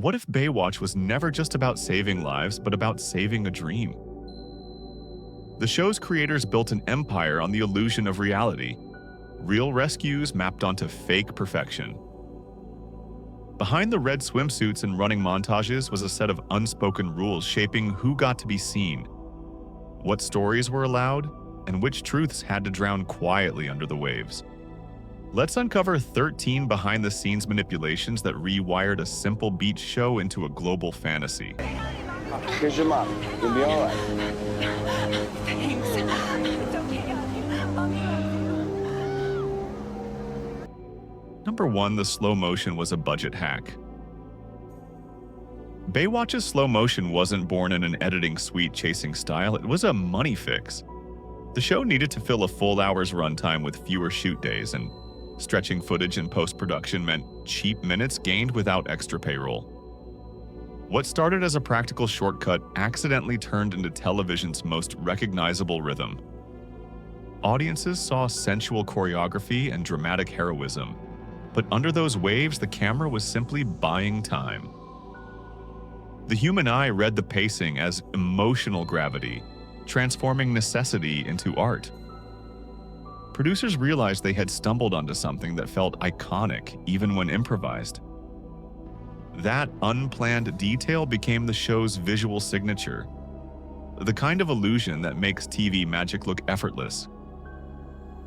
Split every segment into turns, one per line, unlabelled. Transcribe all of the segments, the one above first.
What if Baywatch was never just about saving lives, but about saving a dream? The show's creators built an empire on the illusion of reality, real rescues mapped onto fake perfection. Behind the red swimsuits and running montages was a set of unspoken rules shaping who got to be seen, what stories were allowed, and which truths had to drown quietly under the waves. Let's uncover 13 behind-the-scenes manipulations that rewired a simple beach show into a global fantasy.
Here's your mom. You'll be all right.
Thanks. It's okay.
Number 1, the slow motion was a budget hack. Baywatch's slow motion wasn't born in an editing suite chasing style, it was a money fix. The show needed to fill a full hour's runtime with fewer shoot days, and stretching footage in post-production meant cheap minutes gained without extra payroll. What started as a practical shortcut accidentally turned into television's most recognizable rhythm. Audiences saw sensual choreography and dramatic heroism, but under those waves, the camera was simply buying time. The human eye read the pacing as emotional gravity, transforming necessity into art. Producers realized they had stumbled onto something that felt iconic even when improvised. That unplanned detail became the show's visual signature, the kind of illusion that makes TV magic look effortless.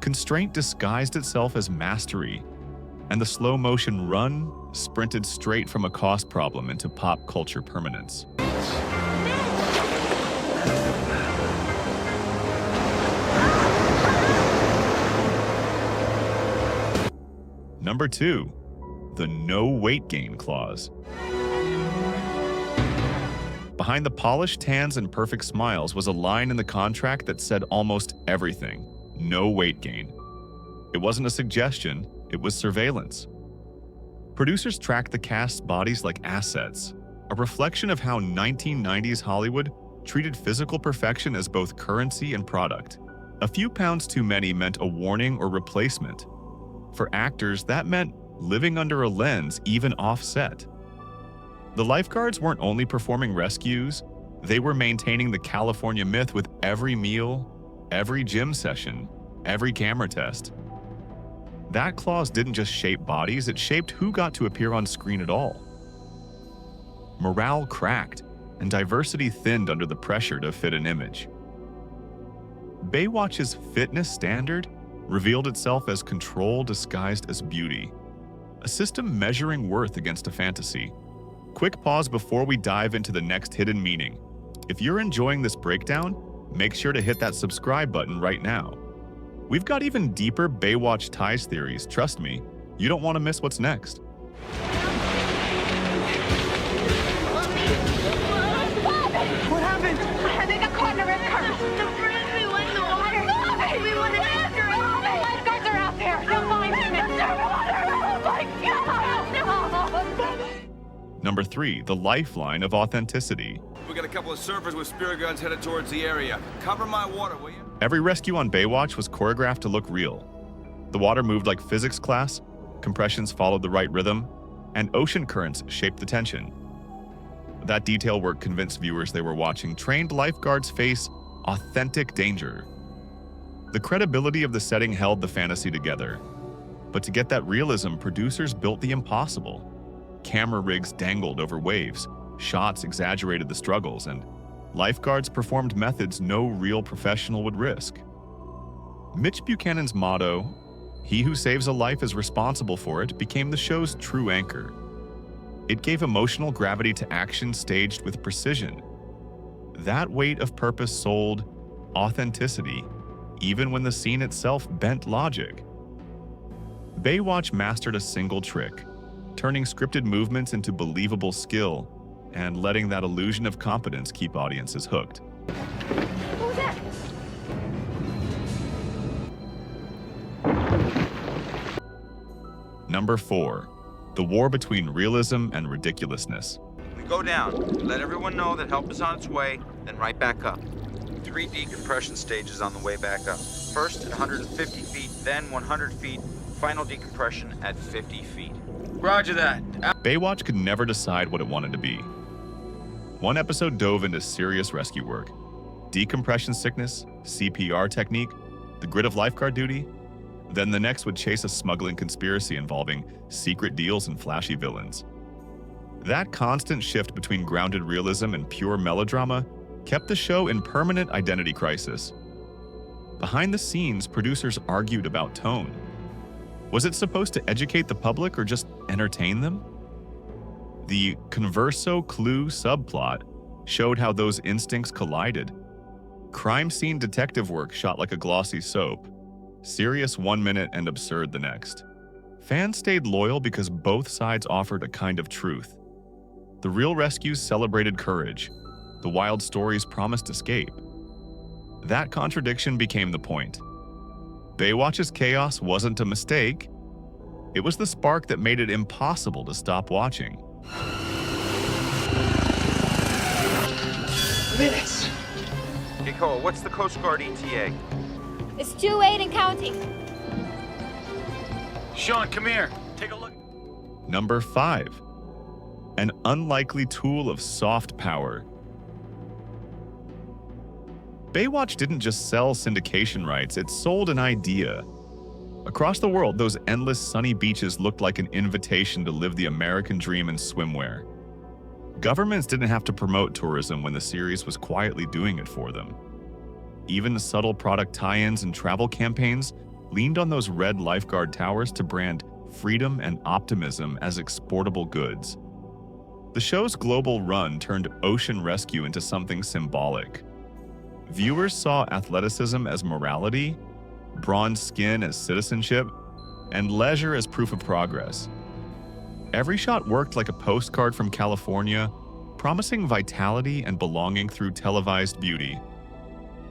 Constraint disguised itself as mastery, and the slow-motion run sprinted straight from a cost problem into pop culture permanence. Number 2, the no weight gain clause. Behind the polished tans and perfect smiles was a line in the contract that said almost everything: no weight gain. It wasn't a suggestion, it was surveillance. Producers tracked the cast's bodies like assets, a reflection of how 1990s Hollywood treated physical perfection as both currency and product. A few pounds too many meant a warning or replacement. For actors, that meant living under a lens, even off-set. The lifeguards weren't only performing rescues, they were maintaining the California myth with every meal, every gym session, every camera test. That clause didn't just shape bodies, it shaped who got to appear on screen at all. Morale cracked, and diversity thinned under the pressure to fit an image. Baywatch's fitness standard revealed itself as control disguised as beauty, a system measuring worth against a fantasy. Quick pause before we dive into the next hidden meaning. If you're enjoying this breakdown, make sure to hit that subscribe button right now. We've got even deeper Baywatch ties theories, trust me, you don't want to miss what's next.
What happened? They got caught in a red current. The bridge, we went in the water. We went after it. The lifeguards are out there. They'll find him. Oh my God! No!
Number 3, the lifeline of authenticity.
We got a couple of surfers with spear guns headed towards the area. Cover my water, will you?
Every rescue on Baywatch was choreographed to look real. The water moved like physics class, compressions followed the right rhythm, and ocean currents shaped the tension. That detail work convinced viewers they were watching trained lifeguards face authentic danger. The credibility of the setting held the fantasy together. But to get that realism, producers built the impossible. Camera rigs dangled over waves, shots exaggerated the struggles, and lifeguards performed methods no real professional would risk. Mitch Buchanan's motto, "He who saves a life is responsible for it," became the show's true anchor. It gave emotional gravity to action staged with precision. That weight of purpose sold authenticity, even when the scene itself bent logic. Baywatch mastered a single trick, turning scripted movements into believable skill and letting that illusion of competence keep audiences hooked.
What was that?
Number 4, the war between realism and ridiculousness.
We go down, let everyone know that help is on its way, then right back up. 3 decompression stages on the way back up. First at 150 feet, then 100 feet, final decompression at 50 feet.
Roger that.
Baywatch could never decide what it wanted to be. One episode dove into serious rescue work, decompression sickness, CPR technique, the grit of lifeguard duty. Then the next would chase a smuggling conspiracy involving secret deals and flashy villains. That constant shift between grounded realism and pure melodrama kept the show in permanent identity crisis. Behind the scenes, producers argued about tone. Was it supposed to educate the public or just entertain them? The Converso Clue subplot showed how those instincts collided. Crime scene detective work shot like a glossy soap, serious one minute and absurd the next. Fans stayed loyal because both sides offered a kind of truth. The real rescues celebrated courage. The wild stories promised escape. That contradiction became the point. Baywatch's chaos wasn't a mistake. It was the spark that made it impossible to stop watching.
Minutes.
Hey, Cole, what's the Coast Guard ETA?
It's 2-8 and counting.
Sean, come here. Take a look.
Number 5. An unlikely tool of soft power. Baywatch didn't just sell syndication rights, it sold an idea. Across the world, those endless sunny beaches looked like an invitation to live the American dream in swimwear. Governments didn't have to promote tourism when the series was quietly doing it for them. Even subtle product tie-ins and travel campaigns leaned on those red lifeguard towers to brand freedom and optimism as exportable goods. The show's global run turned ocean rescue into something symbolic. Viewers saw athleticism as morality, bronze skin as citizenship, and leisure as proof of progress. Every shot worked like a postcard from California, promising vitality and belonging through televised beauty.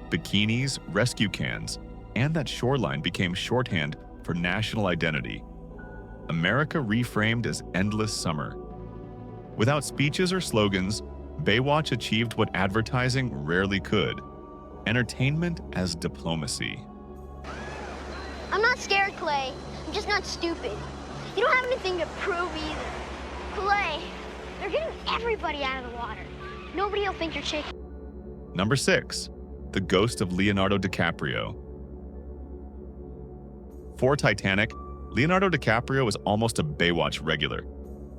Bikinis, rescue cans, and that shoreline became shorthand for national identity. America reframed as endless summer. Without speeches or slogans, Baywatch achieved what advertising rarely could: entertainment as diplomacy.
I'm not scared, Clay. I'm just not stupid. You don't have anything to prove either. Clay, they're getting everybody out of the water. Nobody will think you're chicken.
Number 6. The Ghost of Leonardo DiCaprio. For Titanic, Leonardo DiCaprio was almost a Baywatch regular,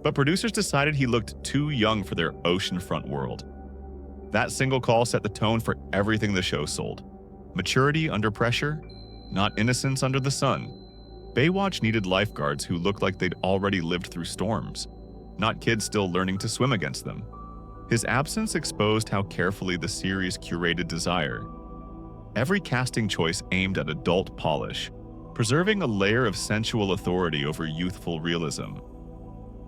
but producers decided he looked too young for their oceanfront world. That single call set the tone for everything the show sold. Maturity under pressure, not innocence under the sun. Baywatch needed lifeguards who looked like they'd already lived through storms, not kids still learning to swim against them. His absence exposed how carefully the series curated desire. Every casting choice aimed at adult polish, preserving a layer of sensual authority over youthful realism.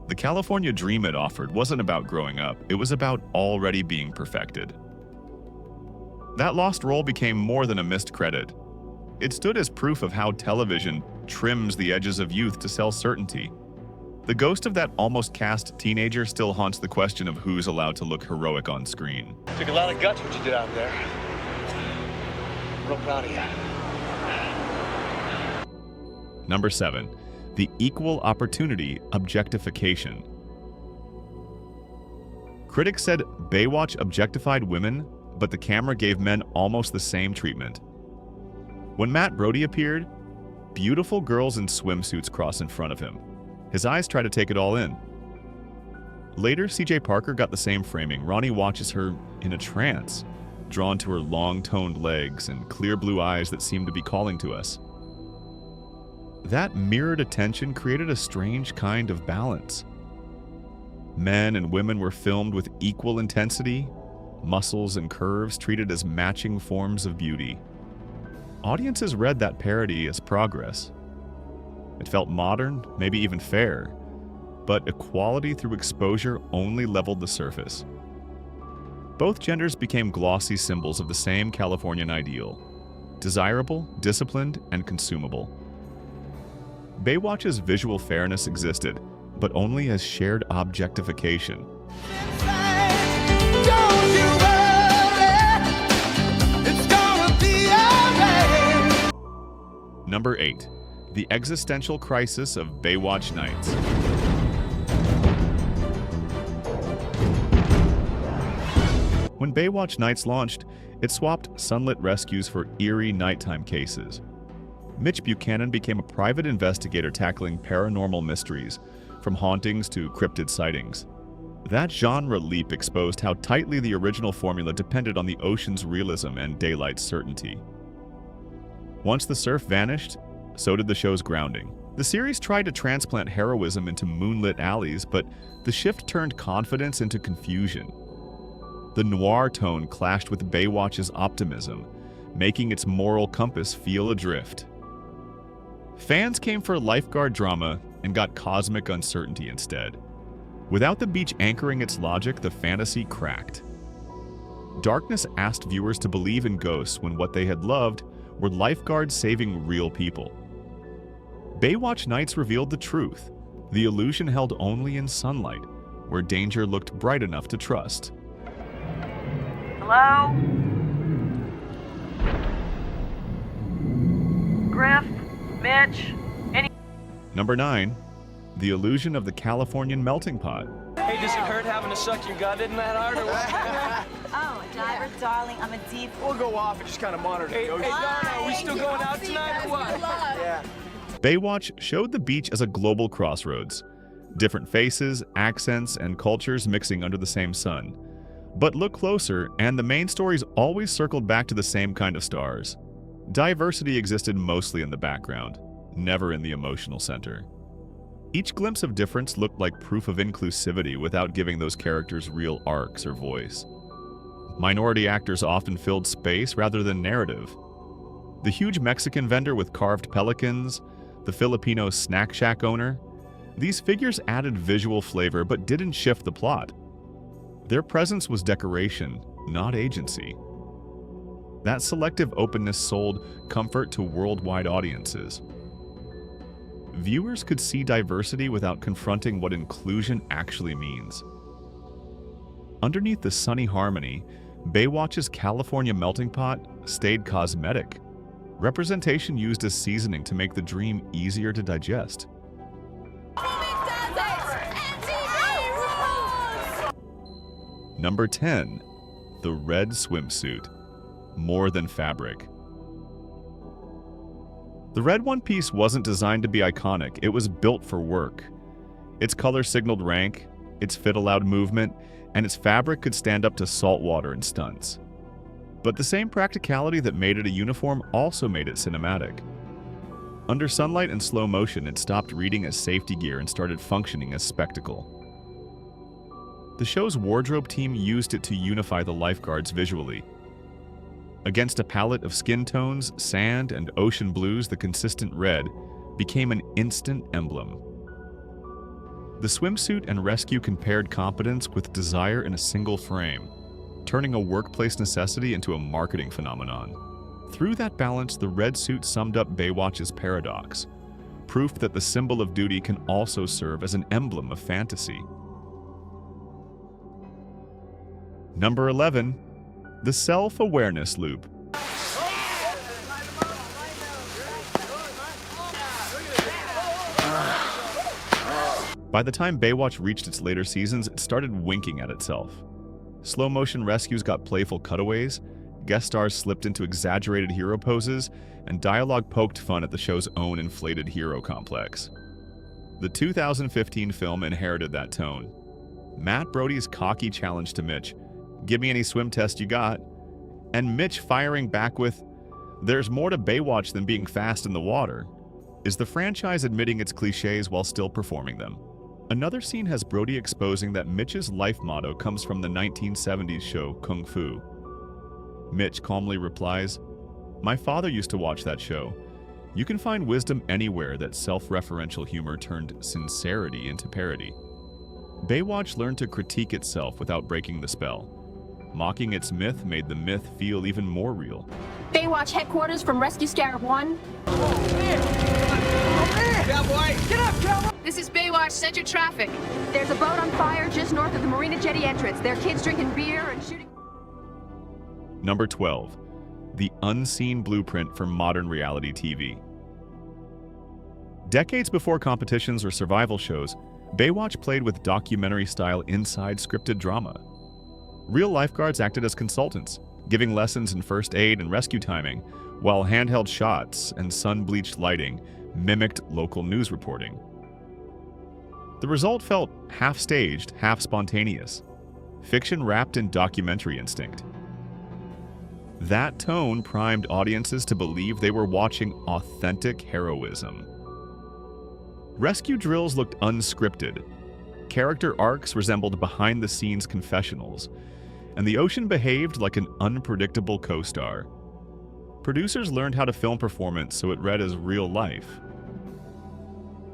The California dream it offered wasn't about growing up, it was about already being perfected. That lost role became more than a missed credit. It stood as proof of how television trims the edges of youth to sell certainty. The ghost of that almost cast teenager still haunts the question of who's allowed to look heroic on screen.
Took a lot of guts what you did out there. Real proud of you.
Number 7. The equal opportunity objectification. Critics said Baywatch objectified women, but the camera gave men almost the same treatment. When Matt Brody appeared, beautiful girls in swimsuits crossed in front of him. His eyes try to take it all in. Later, CJ Parker got the same framing. Ronnie watches her in a trance, drawn to her long-toned legs and clear blue eyes that seem to be calling to us. That mirrored attention created a strange kind of balance. Men and women were filmed with equal intensity, muscles and curves treated as matching forms of beauty. Audiences read that parody as progress. It felt modern, maybe even fair, but equality through exposure only leveled the surface. Both genders became glossy symbols of the same Californian ideal: desirable, disciplined, and consumable. Baywatch's visual fairness existed, but only as shared objectification. Number 8. The existential crisis of Baywatch nights. When Baywatch Nights launched, it swapped sunlit rescues for eerie nighttime cases. Mitch Buchanan became a private investigator tackling paranormal mysteries, from hauntings to cryptid sightings. That genre leap exposed how tightly the original formula depended on the ocean's realism and daylight's certainty. Once the surf vanished, so did the show's grounding. The series tried to transplant heroism into moonlit alleys, but the shift turned confidence into confusion. The noir tone clashed with Baywatch's optimism, making its moral compass feel adrift. Fans came for lifeguard drama and got cosmic uncertainty instead. Without the beach anchoring its logic, the fantasy cracked. Darkness asked viewers to believe in ghosts when what they had loved were lifeguards saving real people. Baywatch Nights revealed the truth. The illusion held only in sunlight, where danger looked bright enough to trust.
Hello? Griff? Mitch?
Number 9. The illusion of the Californian melting pot.
Hey, does it hurt having to suck your gut in that hard or what?
Oh, a diver, darling, I'm a deep...
We'll go off and just kind of monitor the ocean. Hey, Donna, are we still going out tonight or what? Yeah.
Baywatch showed the beach as a global crossroads. Different faces, accents, and cultures mixing under the same sun. But look closer, and the main stories always circled back to the same kind of stars. Diversity existed mostly in the background, never in the emotional center. Each glimpse of difference looked like proof of inclusivity without giving those characters real arcs or voice. Minority actors often filled space rather than narrative. The huge Mexican vendor with carved pelicans, the Filipino snack shack owner, these figures added visual flavor but didn't shift the plot. Their presence was decoration, not agency. That selective openness sold comfort to worldwide audiences. Viewers could see diversity without confronting what inclusion actually means. Underneath the sunny harmony, Baywatch's California melting pot stayed cosmetic. Representation used as seasoning to make the dream easier to digest. Number 10. The red swimsuit. More than fabric. The red one piece wasn't designed to be iconic, it was built for work. Its color signaled rank, its fit allowed movement, and its fabric could stand up to salt water and stunts. But the same practicality that made it a uniform also made it cinematic. Under sunlight and slow motion, it stopped reading as safety gear and started functioning as spectacle. The show's wardrobe team used it to unify the lifeguards visually. Against a palette of skin tones, sand, and ocean blues, the consistent red became an instant emblem. The swimsuit and rescue compared competence with desire in a single frame, turning a workplace necessity into a marketing phenomenon. Through that balance, the red suit summed up Baywatch's paradox, proof that the symbol of duty can also serve as an emblem of fantasy. Number 11. The self-awareness loop. By the time Baywatch reached its later seasons, it started winking at itself. Slow-motion rescues got playful cutaways, guest stars slipped into exaggerated hero poses, and dialogue poked fun at the show's own inflated hero complex. The 2015 film inherited that tone. Matt Brody's cocky challenge to Mitch, "Give me any swim test you got," and Mitch firing back with, "There's more to Baywatch than being fast in the water," is the franchise admitting its cliches while still performing them. Another scene has Brody exposing that Mitch's life motto comes from the 1970s show Kung Fu. Mitch calmly replies, "My father used to watch that show. You can find wisdom anywhere that self-referential humor turned sincerity into parody." Baywatch learned to critique itself without breaking the spell. Mocking its myth made the myth feel even more real.
Baywatch headquarters from Rescue Scarab 1. This is Baywatch Center traffic. There's a boat on fire just north of the Marina Jetty entrance. There are kids drinking beer and shooting.
Number 12. The unseen blueprint for modern reality TV. Decades before competitions or survival shows, Baywatch played with documentary-style inside scripted drama. Real lifeguards acted as consultants, giving lessons in first aid and rescue timing, while handheld shots and sun-bleached lighting mimicked local news reporting. The result felt half-staged, half-spontaneous, fiction wrapped in documentary instinct. That tone primed audiences to believe they were watching authentic heroism. Rescue drills looked unscripted. Character arcs resembled behind-the-scenes confessionals, and the ocean behaved like an unpredictable co-star. Producers learned how to film performance so it read as real life.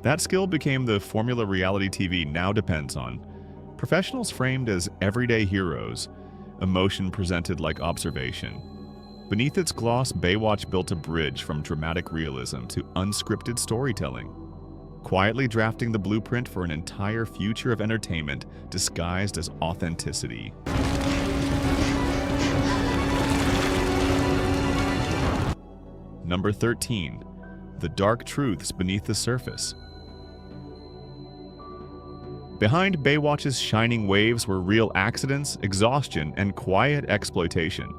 That skill became the formula reality TV now depends on. Professionals framed as everyday heroes, emotion presented like observation. Beneath its gloss, Baywatch built a bridge from dramatic realism to unscripted storytelling, quietly drafting the blueprint for an entire future of entertainment disguised as authenticity. Number 13. The dark truths beneath the surface. Behind Baywatch's shining waves were real accidents, exhaustion, and quiet exploitation.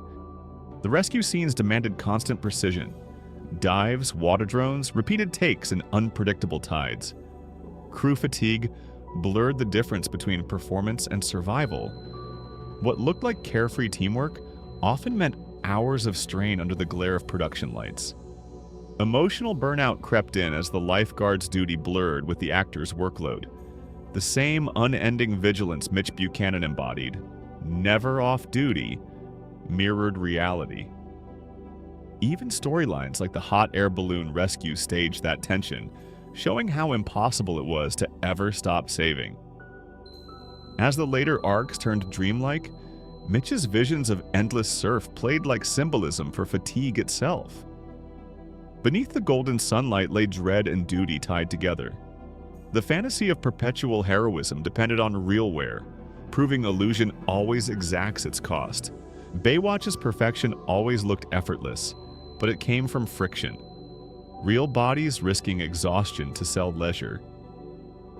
The rescue scenes demanded constant precision. Dives, water drones, repeated takes, and unpredictable tides. Crew fatigue blurred the difference between performance and survival. What looked like carefree teamwork often meant hours of strain under the glare of production lights. Emotional burnout crept in as the lifeguard's duty blurred with the actor's workload. The same unending vigilance Mitch Buchanan embodied, never off duty, mirrored reality. Even storylines like the hot air balloon rescue staged that tension, showing how impossible it was to ever stop saving. As the later arcs turned dreamlike, Mitch's visions of endless surf played like symbolism for fatigue itself. Beneath the golden sunlight lay dread and duty tied together. The fantasy of perpetual heroism depended on real wear, proving illusion always exacts its cost. Baywatch's perfection always looked effortless, but it came from friction. Real bodies risking exhaustion to sell leisure.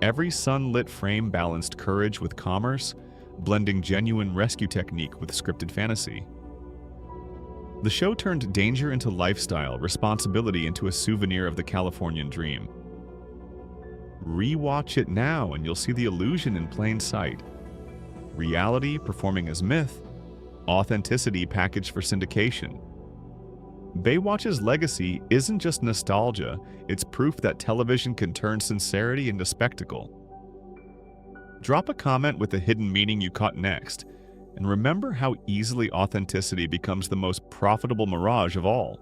Every sunlit frame balanced courage with commerce, blending genuine rescue technique with scripted fantasy. The show turned danger into lifestyle, responsibility into a souvenir of the Californian dream. Rewatch it now and you'll see the illusion in plain sight. Reality performing as myth, authenticity packaged for syndication. Baywatch's legacy isn't just nostalgia, it's proof that television can turn sincerity into spectacle. Drop a comment with the hidden meaning you caught next, and remember how easily authenticity becomes the most profitable mirage of all.